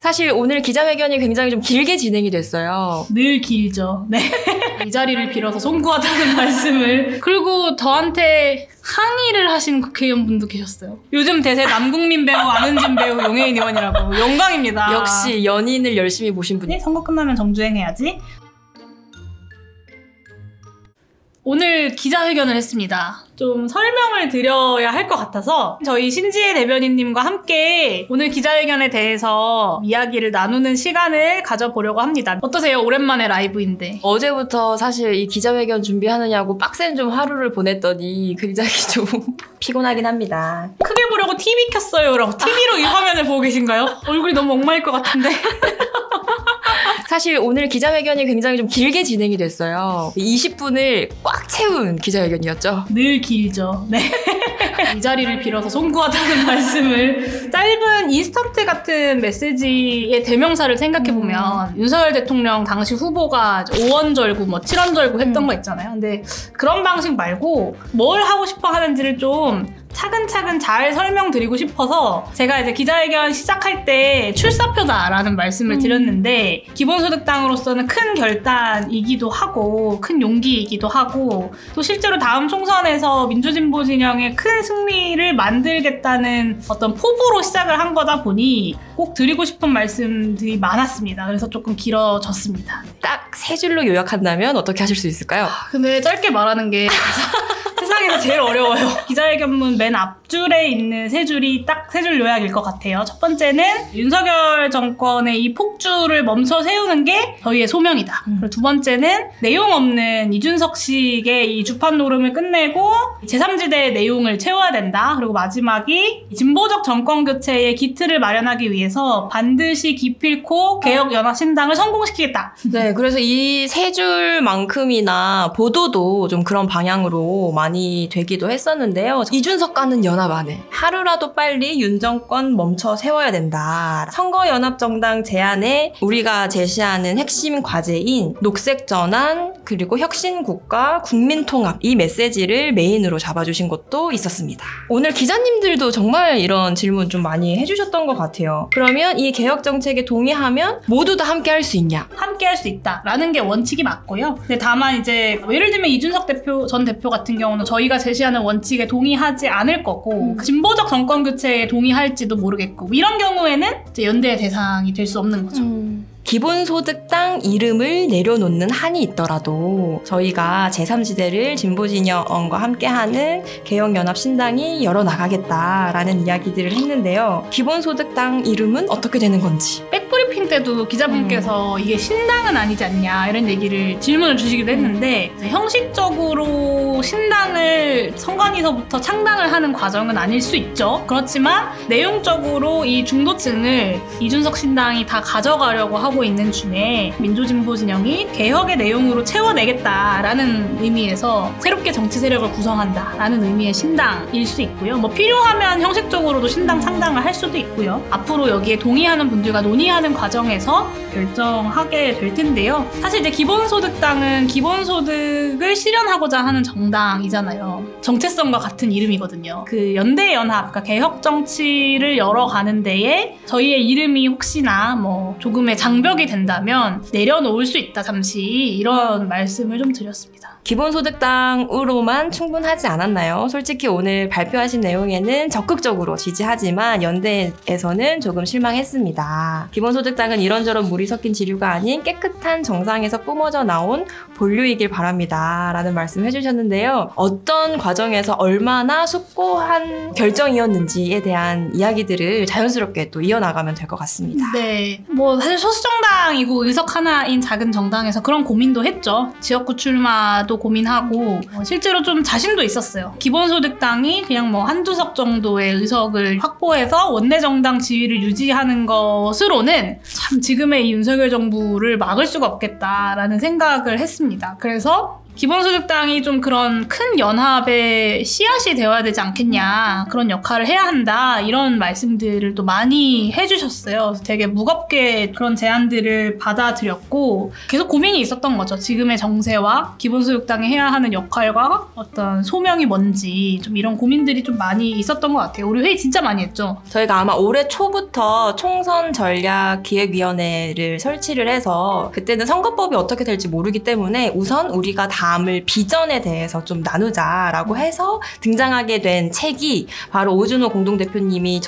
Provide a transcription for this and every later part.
사실 오늘 기자회견이 굉장히 좀 길게 진행이 됐어요. 늘 길죠. 네. 이 자리를 빌어서 송구하다는 말씀을. 그리고 저한테 항의를 하신 국회의원분도 계셨어요. 요즘 대세 남궁민 배우, 안은진 배우, 용혜인 의원이라고. 영광입니다. 역시 연인을 열심히 보신 분이. 선거 끝나면 정주행해야지. 오늘 기자회견을 했습니다. 좀 설명을 드려야 할 것 같아서 저희 신지혜 대변인님과 함께 오늘 기자회견에 대해서 이야기를 나누는 시간을 가져보려고 합니다. 어떠세요? 오랜만에 라이브인데. 어제부터 사실 이 기자회견 준비하느냐고 빡센 좀 하루를 보냈더니 굉장히 좀 피곤하긴 합니다. 크게 보려고 TV 켰어요 라고 TV로 이 화면을 보고 계신가요? 얼굴이 너무 엉망일 것 같은데. 사실 오늘 기자회견이 굉장히 좀 길게 진행이 됐어요. 20분을 꽉 채운 기자회견이었죠. 늘 길죠. 네. 이 자리를 빌어서 송구하다는 말씀을. 짧은 인스턴트 같은 메시지의 대명사를 생각해보면 윤석열 대통령 당시 후보가 5원절구, 7원절구 했던 거 있잖아요. 근데 그런 방식 말고 뭘 하고 싶어 하는지를 좀 차근차근 잘 설명드리고 싶어서 제가 이제 기자회견 시작할 때 출사표다라는 말씀을 드렸는데 기본소득당으로서는 큰 결단이기도 하고 큰 용기이기도 하고 또 실제로 다음 총선에서 민주진보 진영의 큰 승리를 만들겠다는 어떤 포부로 시작을 한 거다 보니 꼭 드리고 싶은 말씀들이 많았습니다. 그래서 조금 길어졌습니다. 딱 세 줄로 요약한다면 어떻게 하실 수 있을까요? 근데 짧게 말하는 게 세상에서 제일 어려워요. 기자회견문 맨 앞줄에 있는 세 줄이 딱 세 줄 요약일 것 같아요. 첫 번째는 윤석열 정권의 이 폭주를 멈춰 세우는 게 저희의 소명이다. 그리고 두 번째는 내용 없는 이준석 씨의 이 주판 노름을 끝내고 제3지대의 내용을 채워야 된다. 그리고 마지막이 진보적 정권 교체의 기틀을 마련하기 위해서 반드시 기필코 개혁연합신당을 성공시키겠다. 네, 그래서 이 세 줄만큼이나 보도도 좀 그런 방향으로 많이 되기도 했었는데요. 이준석과는 연합 안 해. 하루라도 빨리 윤 정권 멈춰 세워야 된다. 선거연합정당 제안에 우리가 제시하는 핵심 과제인 녹색전환 그리고 혁신국가 국민통합 이 메시지를 메인으로 잡아주신 것도 있었습니다. 오늘 기자님들도 정말 이런 질문 좀 많이 해주셨던 것 같아요. 그러면 이 개혁정책에 동의하면 모두 다 함께 할 수 있냐? 함께 할 수 있다라는 게 원칙이 맞고요. 근데 다만 이제 예를 들면 이준석 전 대표 같은 경우는 저희가 제시하는 원칙에 동의하지 않을 거고 진보적 정권 교체에 동의할지도 모르겠고 이런 경우에는 이제 연대의 대상이 될 수 없는 거죠. 기본소득당 이름을 내려놓는 한이 있더라도 저희가 제3지대를 진보진영과 함께하는 개혁연합신당이 열어나가겠다라는 이야기들을 했는데요. 기본소득당 이름은 어떻게 되는 건지. 백브리핑 때도 기자분께서 이게 신당은 아니지 않냐 이런 얘기를 질문을 주시기도 했는데 형식적으로 신당을 선관위서부터 창당을 하는 과정은 아닐 수 있죠. 그렇지만 내용적으로 이 중도층을 이준석 신당이 다 가져가려고 하고 있는 중에 민주진보 진영이 개혁의 내용으로 채워내겠다라는 의미에서 새롭게 정치 세력을 구성한다라는 의미의 신당일 수 있고요. 뭐 필요하면 형식적으로도 신당 창당을 할 수도 있고요. 앞으로 여기에 동의하는 분들과 논의하는 과정에서 결정하게 될 텐데요. 사실 이제 기본소득당은 기본소득을 실현하고자 하는 정당이잖아요. 정체성과 같은 이름이거든요. 그 연대연합, 그러니까 개혁 정치를 열어가는 데에 저희의 이름이 혹시나 뭐 조금의 장벽이 된다면 내려놓을 수 있다 잠시 이런 말씀을 좀 드렸습니다. 기본소득당으로만 충분하지 않았나요? 솔직히 오늘 발표하신 내용에는 적극적으로 지지하지만 연대에서는 조금 실망했습니다. 기본소득당은 이런저런 물이 섞인 지류가 아닌 깨끗한 정상에서 뿜어져 나온 본류이길 바랍니다. 라는 말씀 해주셨는데요. 어떤 과정에서 얼마나 숙고한 결정이었는지에 대한 이야기들을 자연스럽게 또 이어나가면 될 것 같습니다. 네, 뭐 사실 소수정당이고 의석 하나인 작은 정당에서 그런 고민도 했죠. 지역구 출마도 고민하고 실제로 좀 자신도 있었어요. 기본소득당이 그냥 뭐 한두 석 정도의 의석을 확보해서 원내정당 지위를 유지하는 것으로는 참 지금의 이 윤석열 정부를 막을 수가 없겠다라는 생각을 했습니다. 그래서 기본소득당이 좀 그런 큰 연합의 씨앗이 되어야 되지 않겠냐, 그런 역할을 해야 한다, 이런 말씀들을 또 많이 해주셨어요. 그래서 되게 무겁게 그런 제안들을 받아들였고 계속 고민이 있었던 거죠. 지금의 정세와 기본소득당이 해야 하는 역할과 어떤 소명이 뭔지, 좀 이런 고민들이 좀 많이 있었던 것 같아요. 우리 회의 진짜 많이 했죠. 저희가 아마 올해 초부터 총선 전략 기획위원회를 설치를 해서 그때는 선거법이 어떻게 될지 모르기 때문에 우선 우리가 담을 비전에 대해서 좀 나누자라고 해서 등장하게 된 책이 바로 오준호 공동대표님이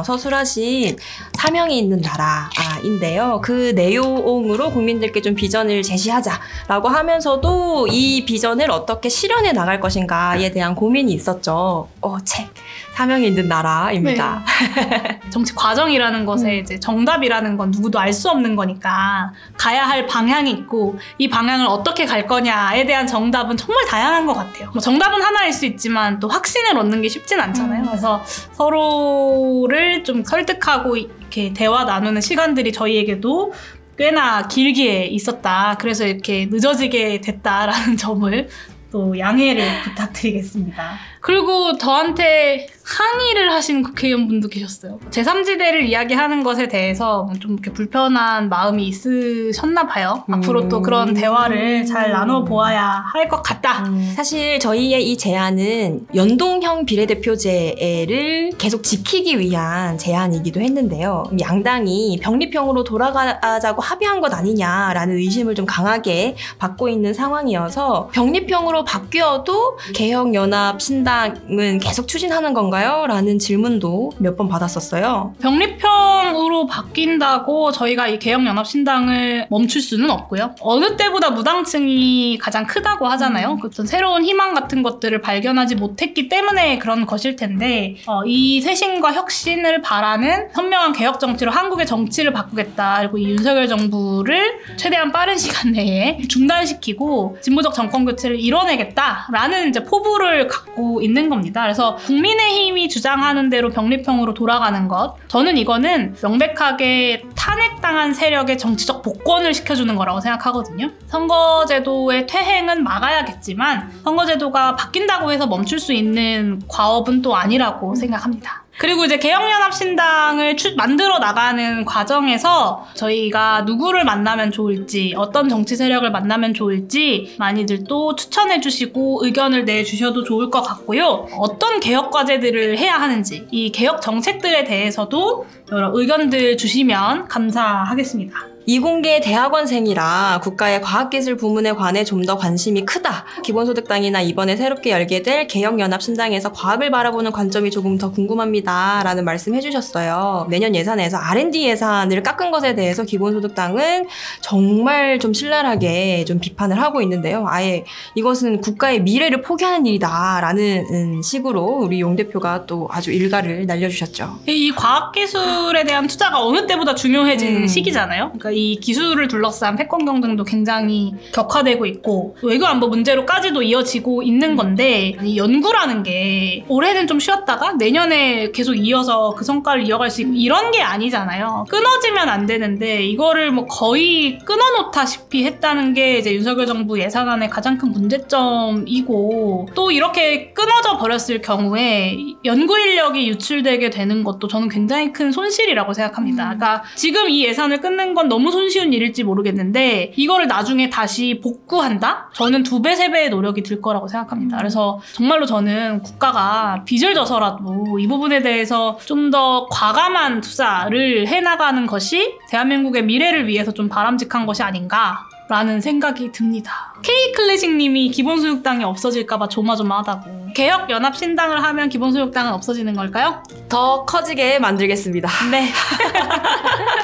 서술하신 사명이 있는 나라인데요. 그 내용으로 국민들께 좀 비전을 제시하자라고 하면서도 이 비전을 어떻게 실현해 나갈 것인가에 대한 고민이 있었죠. 책 사명이 있는 나라입니다. 네. 정치 과정이라는 것에 이제 정답이라는 건 누구도 알 수 없는 거니까 가야 할 방향이 있고 이 방향을 어떻게 갈 거냐에 대한 정답은 정말 다양한 것 같아요. 뭐 정답은 하나일 수 있지만 또 확신을 얻는 게 쉽진 않잖아요. 그래서 서로를 좀 설득하고 이렇게 대화 나누는 시간들이 저희에게도 꽤나 길게 있었다. 그래서 이렇게 늦어지게 됐다라는 점을 또 양해를 부탁드리겠습니다. 그리고 저한테 항의를 하신 국회의원분도 계셨어요. 제3지대를 이야기하는 것에 대해서 좀 이렇게 불편한 마음이 있으셨나 봐요. 앞으로 또 그런 대화를 잘 나눠보아야 할 것 같다. 사실 저희의 이 제안은 연동형 비례대표제를 계속 지키기 위한 제안이기도 했는데요. 양당이 병립형으로 돌아가자고 합의한 것 아니냐라는 의심을 좀 강하게 받고 있는 상황이어서 병립형으로 바뀌어도 개혁연합 신당은 계속 추진하는 건가요? 라는 질문도 몇 번 받았었어요. 병립형으로 바뀐다고 저희가 이 개혁연합신당을 멈출 수는 없고요. 어느 때보다 무당층이 가장 크다고 하잖아요. 어떤 새로운 희망 같은 것들을 발견하지 못했기 때문에 그런 것일 텐데 이 쇄신과 혁신을 바라는 선명한 개혁 정치로 한국의 정치를 바꾸겠다. 그리고 이 윤석열 정부를 최대한 빠른 시간 내에 중단시키고 진보적 정권 교체를 이뤄내겠다라는 이제 포부를 갖고 있는 겁니다. 그래서 국민의힘이 주장하는 대로 병립형으로 돌아가는 것, 저는 이거는 명백하게 탄핵당한 세력의 정치적 복권을 시켜주는 거라고 생각하거든요. 선거제도의 퇴행은 막아야겠지만 선거제도가 바뀐다고 해서 멈출 수 있는 과업은 또 아니라고 생각합니다. 그리고 이제 개혁연합신당을 만들어 나가는 과정에서 저희가 누구를 만나면 좋을지, 어떤 정치 세력을 만나면 좋을지 많이들 또 추천해 주시고 의견을 내주셔도 좋을 것 같고요. 어떤 개혁 과제들을 해야 하는지, 이 개혁 정책들에 대해서도 여러 의견들 주시면 감사하겠습니다. 이공계 대학원생이라 국가의 과학기술 부문에 관해 좀 더 관심이 크다. 기본소득당이나 이번에 새롭게 열게 될 개혁연합신당에서 과학을 바라보는 관점이 조금 더 궁금합니다. 라는 말씀 해주셨어요. 내년 예산에서 R&D 예산을 깎은 것에 대해서 기본소득당은 정말 좀 신랄하게 좀 비판을 하고 있는데요. 아예 이것은 국가의 미래를 포기하는 일이다. 라는 식으로 우리 용 대표가 또 아주 일가를 날려주셨죠. 이 과학기술에 대한 투자가 어느 때보다 중요해진 시기잖아요. 그러니까 이 기술을 둘러싼 패권 경쟁도 굉장히 격화되고 있고 외교안보 문제로까지도 이어지고 있는 건데, 이 연구라는 게 올해는 좀 쉬었다가 내년에 계속 이어서 그 성과를 이어갈 수 있고 이런 게 아니잖아요. 끊어지면 안 되는데 이거를 뭐 거의 끊어놓다시피 했다는 게 이제 윤석열 정부 예산안의 가장 큰 문제점이고, 또 이렇게 끊어져 버렸을 경우에 연구 인력이 유출되게 되는 것도 저는 굉장히 큰 손실이라고 생각합니다. 그러니까 지금 이 예산을 끊는 건 너무 손쉬운 일일지 모르겠는데 이거를 나중에 다시 복구한다? 저는 2배, 3배의 노력이 들 거라고 생각합니다. 그래서 정말로 저는 국가가 빚을 져서라도 이 부분에 대해서 좀 더 과감한 투자를 해나가는 것이 대한민국의 미래를 위해서 좀 바람직한 것이 아닌가 라는 생각이 듭니다. K클래식님이 기본소득당이 없어질까봐 조마조마하다고. 개혁연합신당을 하면 기본소득당은 없어지는 걸까요? 더 커지게 만들겠습니다. 네.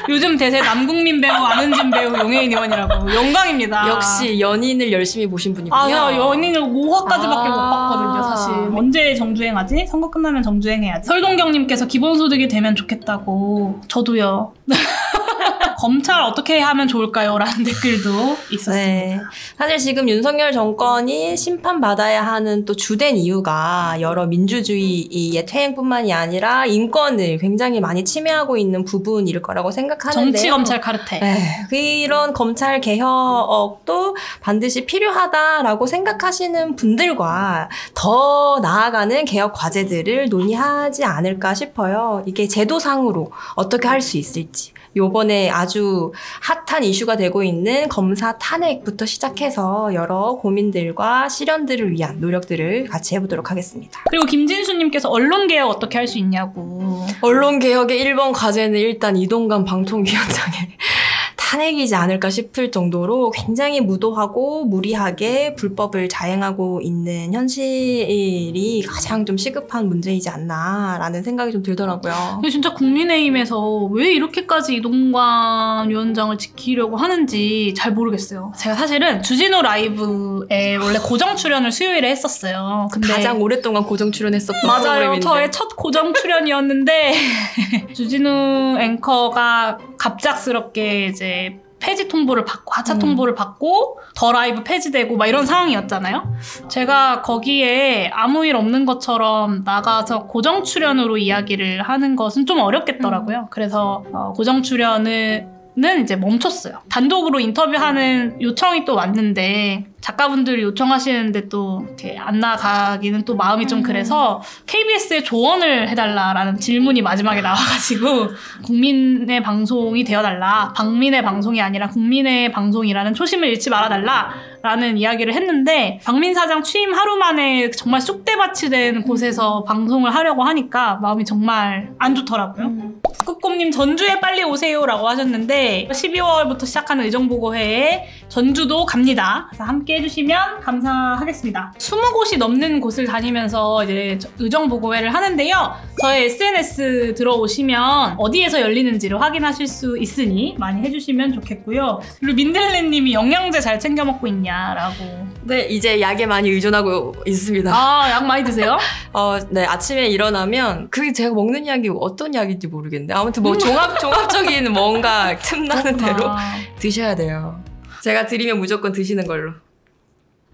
요즘 대세 남궁민 배우, 안은진 배우, 용혜인 의원이라고. 영광입니다. 역시 연인을 열심히 보신 분이군요. 아, 연인을 5화까지밖에 못 봤거든요, 사실. 언제 정주행하지? 선거 끝나면 정주행해야지. 설동경님께서 기본소득이 되면 좋겠다고. 저도요. 검찰 어떻게 하면 좋을까요? 라는 댓글도 있었습니다. 네. 사실 지금 윤석열 정권이 심판받아야 하는 또 주된 이유가 여러 민주주의의 퇴행뿐만이 아니라 인권을 굉장히 많이 침해하고 있는 부분일 거라고 생각하는데요. 정치 검찰 카르텔. 네. 이런 검찰 개혁도 반드시 필요하다라고 생각하시는 분들과 더 나아가는 개혁 과제들을 논의하지 않을까 싶어요. 이게 제도상으로 어떻게 할 수 있을지. 요번에 아주 핫한 이슈가 되고 있는 검사 탄핵부터 시작해서 여러 고민들과 실현들을 위한 노력들을 같이 해보도록 하겠습니다. 그리고 김진수님께서 언론개혁 어떻게 할 수 있냐고. 언론개혁의 1번 과제는 일단 이동관 방통위원장의 탄핵이지 않을까 싶을 정도로 굉장히 무도하고 무리하게 불법을 자행하고 있는 현실이 가장 좀 시급한 문제이지 않나라는 생각이 좀 들더라고요. 근데 진짜 국민의힘에서 왜 이렇게까지 이동관 위원장을 지키려고 하는지 잘 모르겠어요. 제가 사실은 주진우 라이브에 원래 고정 출연을 수요일에 했었어요. 근데 가장 오랫동안 고정 출연했었던 맞아요. 프로그램인데. 저의 첫 고정 출연이었는데 주진우 앵커가 갑작스럽게 이제 폐지 통보를 받고 하차 통보를 받고 더 라이브 폐지되고 막 이런 상황이었잖아요. 제가 거기에 아무 일 없는 것처럼 나가서 고정 출연으로 이야기를 하는 것은 좀 어렵겠더라고요. 그래서 고정 출연은 이제 멈췄어요. 단독으로 인터뷰하는 요청이 또 왔는데 작가분들이 요청하시는데 또 이렇게 안 나가기는 또 마음이 좀 그래서 KBS에 조언을 해달라라는 질문이 마지막에 나와가지고 국민의 방송이 되어달라. 박민의 방송이 아니라 국민의 방송이라는 초심을 잃지 말아달라라는 이야기를 했는데 박민 사장 취임 하루 만에 정말 쑥대밭이 된 곳에서 방송을 하려고 하니까 마음이 정말 안 좋더라고요. 북극곰님 전주에 빨리 오세요라고 하셨는데 12월부터 시작하는 의정보고회에 전주도 갑니다. 그래서 함께 해주시면 감사하겠습니다. 20곳이 넘는 곳을 다니면서 이제 의정보고회를 하는데요. 저의 SNS 들어오시면 어디에서 열리는지를 확인하실 수 있으니 많이 해주시면 좋겠고요. 그리고 민들레님이 영양제 잘 챙겨 먹고 있냐라고. 네, 이제 약에 많이 의존하고 있습니다. 아, 약 많이 드세요? 네, 아침에 일어나면 그게 제가 먹는 약이 어떤 약인지 모르겠는데 아무튼 뭐 종합적인 뭔가 틈나는 대로 드셔야 돼요. 제가 드리면 무조건 드시는 걸로.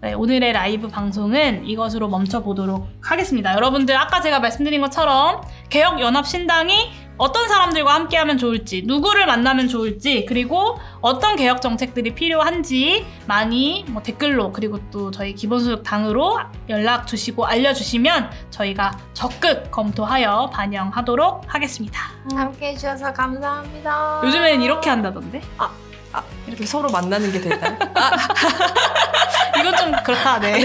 네, 오늘의 라이브 방송은 이것으로 멈춰보도록 하겠습니다. 여러분들 아까 제가 말씀드린 것처럼 개혁연합신당이 어떤 사람들과 함께하면 좋을지, 누구를 만나면 좋을지, 그리고 어떤 개혁 정책들이 필요한지 많이 댓글로 그리고 또 저희 기본소득당으로 연락 주시고 알려주시면 저희가 적극 검토하여 반영하도록 하겠습니다. 함께 해주셔서 감사합니다. 요즘엔 이렇게 한다던데? 이렇게 서로 만나는 게 될까요? 이건 좀 그렇다, 네.